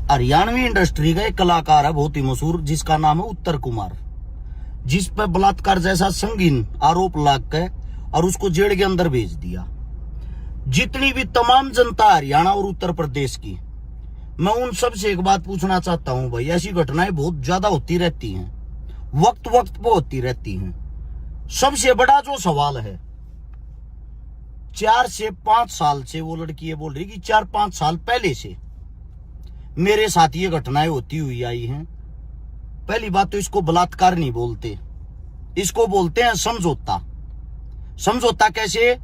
Haryanvi industry का एक कलाकार है बहुत ही मशहूर, जिसका नाम है उत्तर कुमार, जिस पर बलात्कार जैसा संगीन आरोप लग के और उसको जेल के अंदर भेज दिया। जितनी भी तमाम जनता हरियाणा और उत्तर प्रदेश की, मैं उन सब से एक बात पूछना चाहता हूं भाई, ऐसी घटनाएं बहुत ज्यादा होती रहती हैं, वक्त वक्त पे होती रहती हैं। सबसे बड़ा जो सवाल है, 4 से 5 साल से वो लड़की ये बोल रही कि 4-5 साल पहले से मेरे साथ ये घटनाएं होती हुई आई हैं। पहली बात तो इसको बलात्कार नहीं बोलते, इसको बोलते हैं समझौता। समझौता कैसे?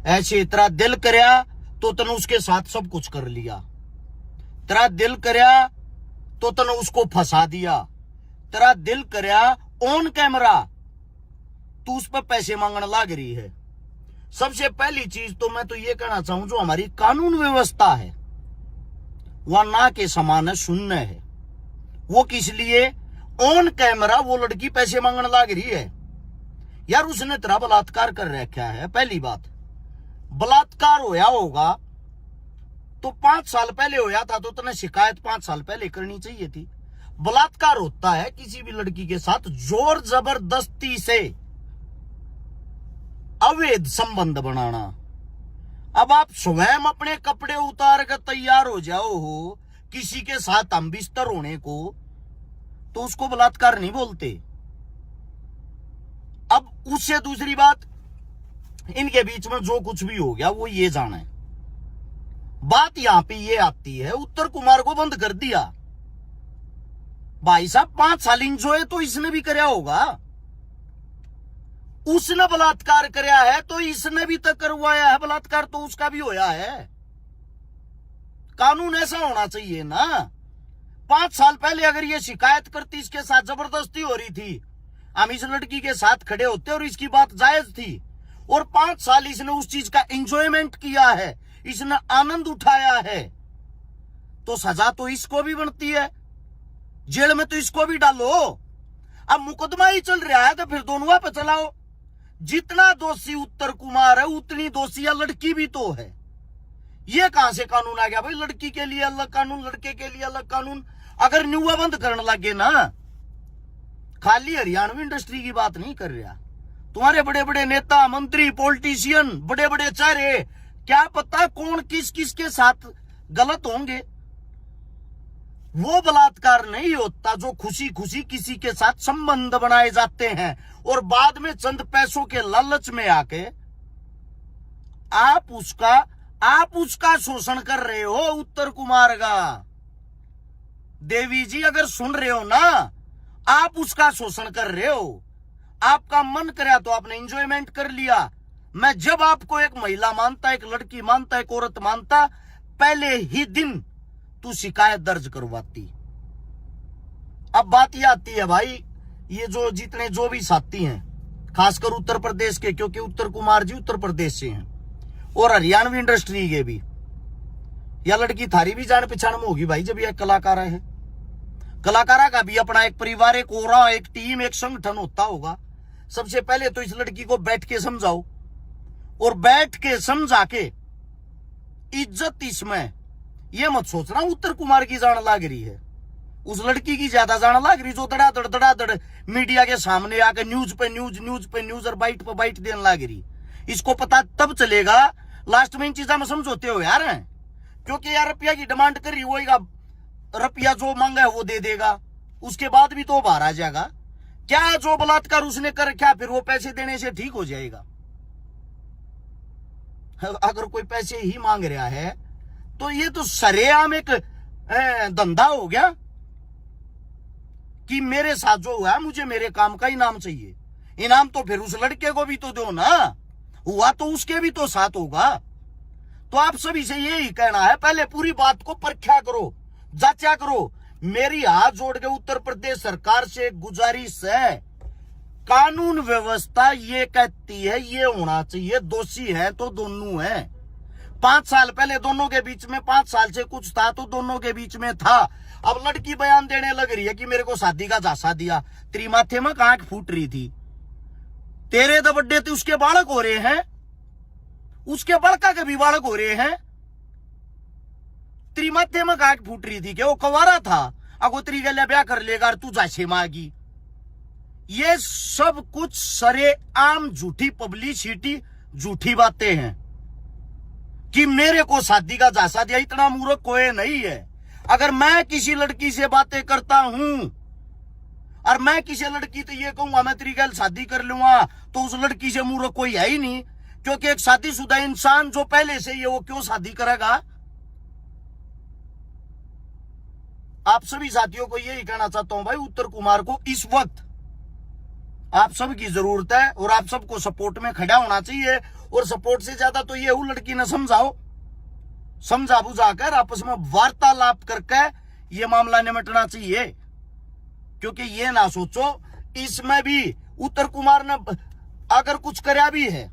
ऐसे तेरा दिल करया तो तने उसके साथ सब कुछ कर लिया, तेरा दिल करया तो तने उसको फंसा दिया, तेरा दिल करया ऑन कैमरा तू उस पर पैसे मांगने लग रही है। सबसे पहली चीज तो मैं तो ये कहना चाहूं, जो हमारी कानून व्यवस्था है वह ना के समान है, शून्य है। वो किस लिए? ऑन कैमरा वो लड़की पैसे मांगने लग रही है। यार उसने तेरा बलात्कार कर रखा है। पहली बात, बलात्कार होया होगा तो 5 साल पहले होया था तो तने शिकायत 5 साल पहले करनी चाहिए थी। बलात्कार होता है किसी भी लड़की के साथ जोर जबरदस्ती से अवैध संबंध बनाना। अब आप स्वयं अपने कपड़े उतार कर तैयार हो जाओ हो किसी के साथ हम बिस्तर होने को, तो उसको बलात्कार नहीं बोलते। अब उससे दूसरी बात, इनके बीच में जो कुछ भी हो गया वो ये जाने। बात यहां पे ये आती है, उत्तर कुमार को बंद कर दिया। भाई साहब 5 साल इंजॉय तो इसने भी करया होगा, उसने बलात्कार करया है तो इसने भी तो करवाया है बलात्कार, तो उसका भी होया है। कानून ऐसा होना चाहिए ना। 5 साल पहले अगर ये शिकायत करती, इसके साथ जबरदस्ती हो रही थी, हम इस लड़की के साथ खड़े होते और इसकी बात जायज थी, और 5 साल इसने उस चीज का एंजॉयमेंट किया है, इसने आनंद उठाया है, तो सजा तो इसको भी बनती है, जेल में तो इसको भी डालो। अब मुकदमा ही चल रहा है तो फिर दोनों पे चलाओ। जितना दोषी उत्तर कुमार है उतनी दोषी लड़की भी तो है। ये कहां से कानून आ गया भाई? लड़की के लिए अलग कानून, लड़के के लिए अलग कानून। अगर न्यूआ बंद करने लगे ना, खाली हरियाणवी इंडस्ट्री की बात नहीं कर रहा, तुम्हारे बड़े बड़े नेता, मंत्री, पॉलिटिशियन, बड़े बड़े चेहरे, क्या पता कौन किस किस के साथ गलत होंगे। वो बलात्कार नहीं होता जो खुशी खुशी किसी के साथ संबंध बनाए जाते हैं और बाद में चंद पैसों के लालच में आके आप उसका शोषण कर रहे हो। उत्तर कुमार का देवी जी अगर सुन रहे हो ना, आप उसका शोषण कर रहे हो। आपका मन करे तो आपने एंजॉयमेंट कर लिया। मैं जब आपको एक महिला मानता, एक लड़की मानता, एक औरत मानता, पहले ही दिन तू शिकायत दर्ज करवाती। अब बात यह आती है भाई, ये जो जितने जो भी साथी हैं, खासकर उत्तर प्रदेश के, क्योंकि उत्तर कुमार जी उत्तर प्रदेश से हैं, और हरियाणवी इंडस्ट्री के भी, यह लड़की थारी भी जान पहचान में होगी भाई। जब यह कलाकार है, कलाकारा का भी अपना एक परिवार, एक ओरा, एक टीम, एक संगठन होता होगा। सबसे पहले तो इस लड़की को बैठ के समझाओ, और बैठ के समझा के इज्जत इसमें ये मत सोचना उत्तर कुमार की जान लाग रही है, उस लड़की की ज्यादा जान लाग रही जो धड़ाधड़ मीडिया के सामने आकर न्यूज पे न्यूज और बाइट पे बाइट देने लाग रही। इसको पता तब चलेगा लास्ट में इन चीजा में समझौते हो यार हैं, क्योंकि यार रुपया की डिमांड कर रही होगा, रुपया जो मांगा है वो दे देगा, उसके बाद भी तो बाहर आ जाएगा। क्या जो बलात्कार उसने कर रखा फिर वो पैसे देने से ठीक हो जाएगा? अगर कोई पैसे ही मांग रहा है तो ये तो सरेआम एक धंधा हो गया कि मेरे साथ जो हुआ है मुझे मेरे काम का इनाम चाहिए। इनाम तो फिर उस लड़के को भी तो दो ना, हुआ तो उसके भी तो साथ होगा। तो आप सभी से यही कहना है, पहले पूरी बात को परखा करो, जांचा करो। मेरी हाथ जोड़ के उत्तर प्रदेश सरकार से गुजारिश है, कानून व्यवस्था ये कहती है ये होना चाहिए, दोषी है तो दोनों है। 5 साल पहले दोनों के बीच में 5 साल से कुछ था तो दोनों के बीच में था। अब लड़की बयान देने लग रही है कि मेरे को शादी का झांसा दिया, तेरी माथे में आंख फूट रही थी, तेरे तो बड्डे थे, उसके बालक हो रहे हैं, उसके बड़का के भी बालक हो रहे हैं, तेरी माथे में गांठ फूट रही थी कि वो कवारा था, अगोतरी गले ब्याह कर लेगा और तू जासे मांगी। ये सब कुछ सरेआम झूठी पब्लिसिटी, झूठी बातें हैं कि मेरे को शादी का झांसा दिया। इतना मूर्ख कोई नहीं है। अगर मैं किसी लड़की से बातें करता हूं और मैं किसी लड़की तो ये कहूंगा मैं तेरी गल शादी कर लूंगा, तो उस लड़की से मूर्ख कोई है ही नहीं, क्योंकि एक शादीशुदा इंसान जो पहले से ये वो क्यों शादी करेगा। आप सभी साथियों को यही कहना चाहता हूं भाई, उत्तर कुमार को इस वक्त आप सबकी जरूरत है और आप सबको सपोर्ट में खड़ा होना चाहिए। और सपोर्ट से ज्यादा तो ये लड़की ने समझाओ, समझा बुझाकर आपस में वार्तालाप करके ये मामला निपटना चाहिए। क्योंकि ये ना सोचो इसमें भी उत्तर कुमार ने अगर कुछ करया भी है,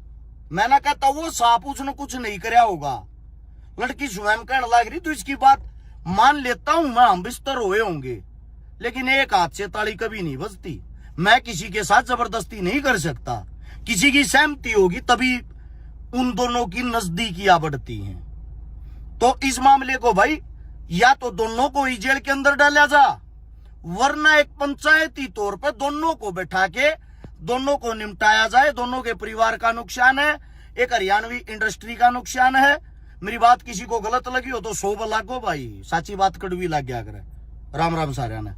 मैं ना कहता वो साफ उसने कुछ नहीं करया होगा, लड़की स्वयं कहने लग रही तो इसकी बात मान लेता हूं मैं, हम बिस्तर हुए होंगे, लेकिन एक हाथ से ताली कभी नहीं बजती। मैं किसी के साथ जबरदस्ती नहीं कर सकता, किसी की सहमति होगी तभी उन दोनों की नजदीकियां बढ़ती हैं। तो इस मामले को भाई या तो दोनों को ही जेल के अंदर डाला जा, वरना एक पंचायती तौर पर दोनों को बैठा के दोनों को निपटाया जाए। दोनों के परिवार का नुकसान है, एक हरियाणवी इंडस्ट्री का नुकसान है। मेरी बात किसी को गलत लगी हो तो 100 लागो भाई, साची बात कड़वी लग गया करे। राम राम सारे ने।